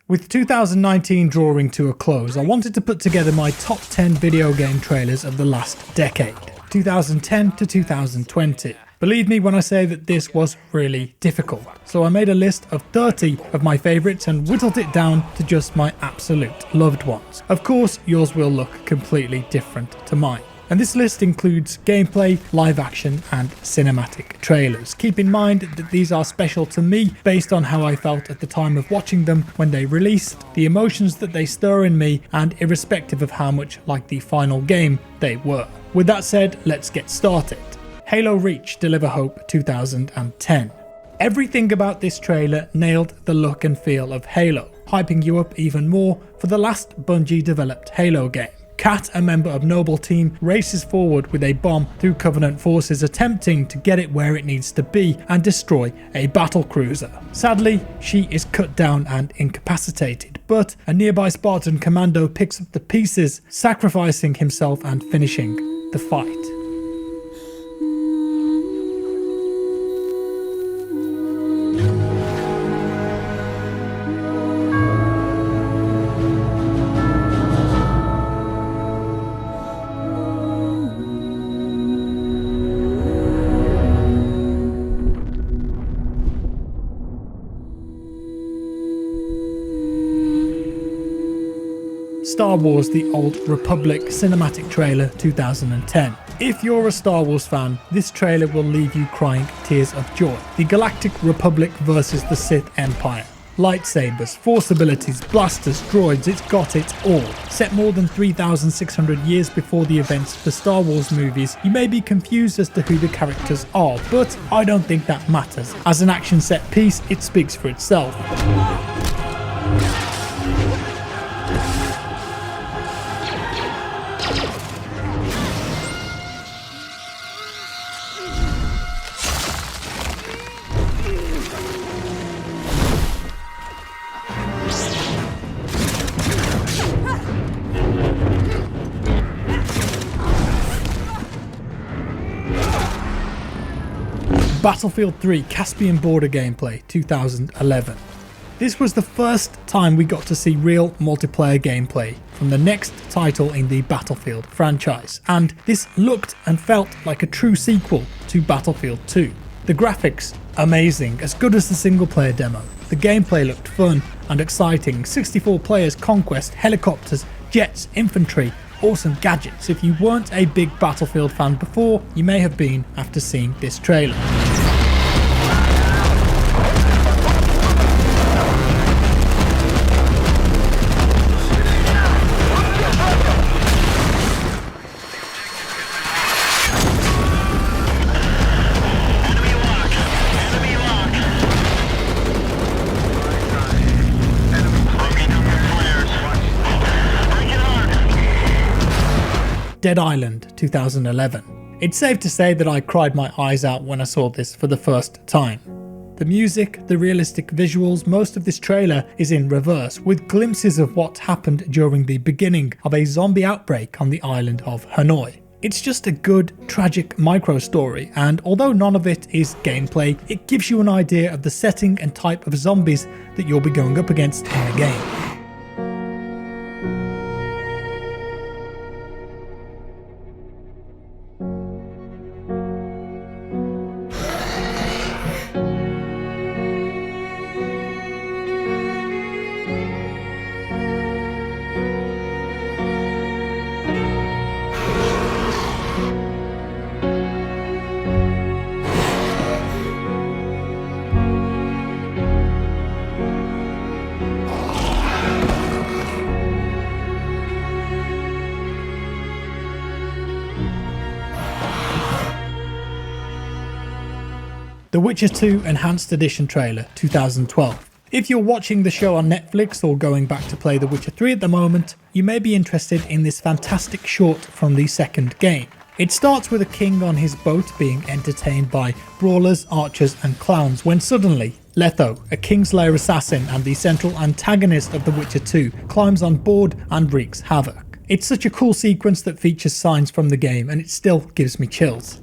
With 2019 drawing to a close, I wanted to put together my top 10 video game trailers of the last decade, 2010 to 2020. Believe me when I say that this was really difficult, so I made a list of 30 of my favourites and whittled it down to just my absolute loved ones. Of course, yours will look completely different to mine. And this list includes gameplay, live action and cinematic trailers. Keep in mind that these are special to me based on how I felt at the time of watching them when they released, the emotions that they stir in me, and irrespective of how much like the final game they were. With that said, let's get started. Halo Reach Deliver Hope 2010. Everything about this trailer nailed the look and feel of Halo, hyping you up even more for the last Bungie developed Halo game. Kat, a member of Noble Team, races forward with a bomb through Covenant forces, attempting to get it where it needs to be and destroy a battle cruiser. Sadly, she is cut down and incapacitated, but a nearby Spartan commando picks up the pieces, sacrificing himself and finishing the fight. Star Wars The Old Republic Cinematic Trailer 2010. If you're a Star Wars fan, this trailer will leave you crying tears of joy. The Galactic Republic versus the Sith Empire. Lightsabers, force abilities, blasters, droids, it's got it all. Set more than 3,600 years before the events of the Star Wars movies, you may be confused as to who the characters are, but I don't think that matters. As an action set piece, it speaks for itself. Battlefield 3 Caspian border gameplay 2011. This was the first time we got to see real multiplayer gameplay from the next title in the Battlefield franchise, and this looked and felt like a true sequel to Battlefield 2. The graphics, amazing, as good as the single player demo. The gameplay looked fun and exciting, 64 players, conquest, helicopters, jets, infantry, awesome gadgets. If you weren't a big Battlefield fan before, you may have been after seeing this trailer. Dead Island 2011. It's safe to say that I cried my eyes out when I saw this for the first time. The music, the realistic visuals, most of this trailer is in reverse, with glimpses of what happened during the beginning of a zombie outbreak on the island of Hanoi. It's just a good, tragic micro story, and although none of it is gameplay, it gives you an idea of the setting and type of zombies that you'll be going up against in the game. The Witcher 2 Enhanced Edition trailer 2012. If you're watching the show on Netflix or going back to play The Witcher 3 at the moment, you may be interested in this fantastic short from the second game. It starts with a king on his boat being entertained by brawlers, archers and clowns when suddenly Letho, a Kingslayer assassin and the central antagonist of The Witcher 2, climbs on board and wreaks havoc. It's such a cool sequence that features signs from the game and it still gives me chills.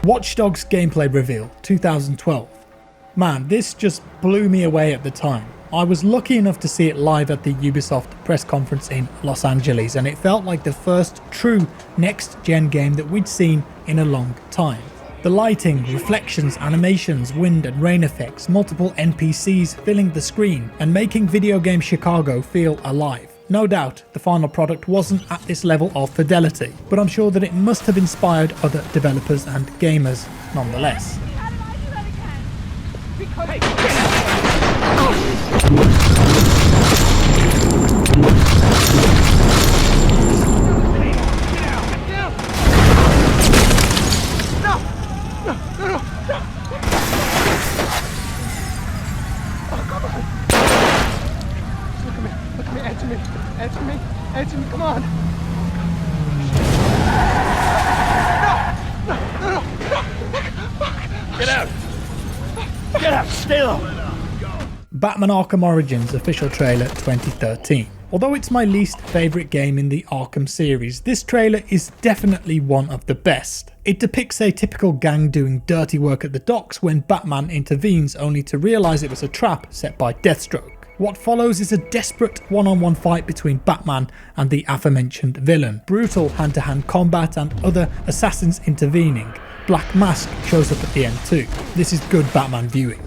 Watch Dogs gameplay reveal 2012. Man, this just blew me away at the time. I was lucky enough to see it live at the Ubisoft press conference in Los Angeles, and it felt like the first true next-gen game that we'd seen in a long time. The lighting, reflections, animations, wind and rain effects, multiple NPCs filling the screen, and making video game Chicago feel alive. No doubt, the final product wasn't at this level of fidelity, but I'm sure that it must have inspired other developers and gamers nonetheless. Answer me, come on. No. Get out. Get out, stay low. Batman Arkham Origins official trailer 2013. Although it's my least favourite game in the Arkham series, this trailer is definitely one of the best. It depicts a typical gang doing dirty work at the docks when Batman intervenes, only to realise it was a trap set by Deathstroke. What follows is a desperate one-on-one fight between Batman and the aforementioned villain. Brutal hand-to-hand combat and other assassins intervening. Black Mask shows up at the end too. This is good Batman viewing.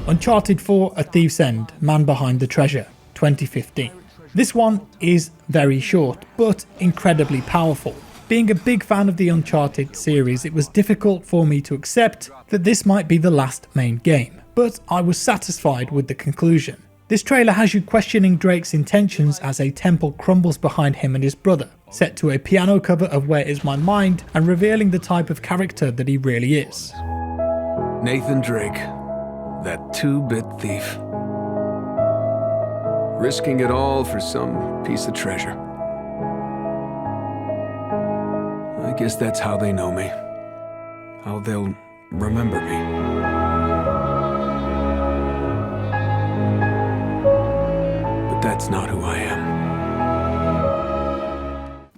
Uncharted 4 A Thief's End, Man Behind the Treasure, 2015. This one is very short, but incredibly powerful. Being a big fan of the Uncharted series, it was difficult for me to accept that this might be the last main game, but I was satisfied with the conclusion. This trailer has you questioning Drake's intentions as a temple crumbles behind him and his brother, set to a piano cover of Where Is My Mind and revealing the type of character that he really is. Nathan Drake. That two-bit thief. Risking it all for some piece of treasure. I guess that's how they know me. How they'll remember me. But that's not who I am.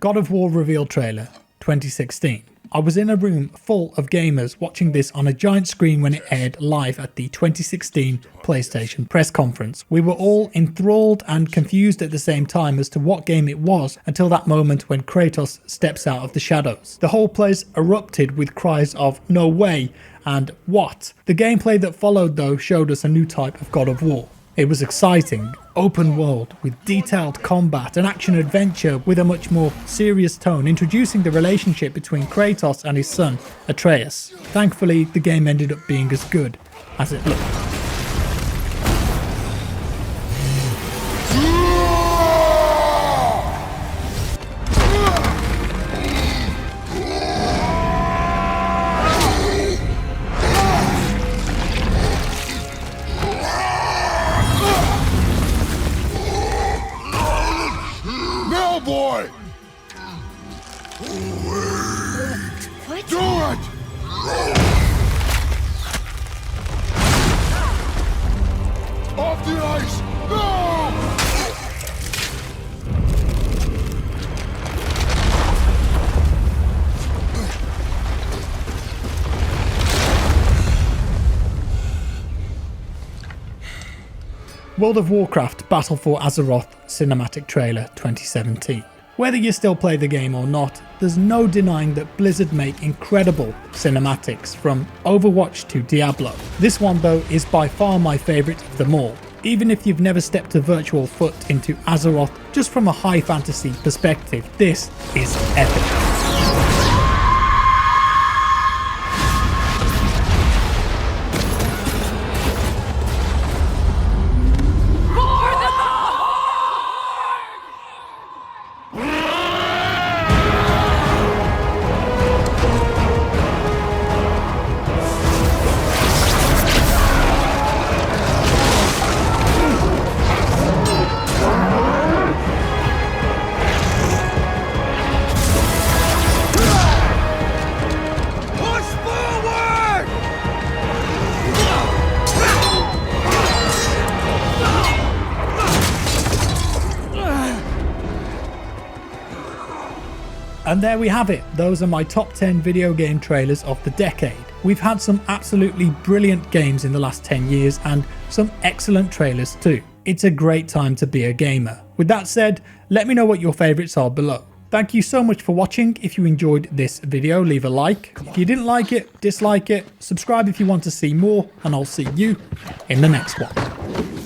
God of War reveal trailer, 2016. I was in a room full of gamers watching this on a giant screen when it aired live at the 2016 PlayStation press conference. We were all enthralled and confused at the same time as to what game it was until that moment when Kratos steps out of the shadows. The whole place erupted with cries of "No way" and "What?". The gameplay that followed though showed us a new type of God of War. It was exciting, open world, with detailed combat, an action-adventure with a much more serious tone, introducing the relationship between Kratos and his son, Atreus. Thankfully, the game ended up being as good as it looked. Boy! What? Do it! Off the ice! No! World of Warcraft Battle for Azeroth cinematic trailer 2017. Whether you still play the game or not, there's no denying that Blizzard make incredible cinematics from Overwatch to Diablo. This one though is by far my favourite of them all. Even if you've never stepped a virtual foot into Azeroth, just from a high fantasy perspective, this is epic. And there we have it. Those are my top 10 video game trailers of the decade. We've had some absolutely brilliant games in the last 10 years and some excellent trailers too. It's a great time to be a gamer. With that said, let me know what your favourites are below. Thank you so much for watching. If you enjoyed this video, leave a like. If you didn't like it, dislike it. Subscribe if you want to see more, and I'll see you in the next one.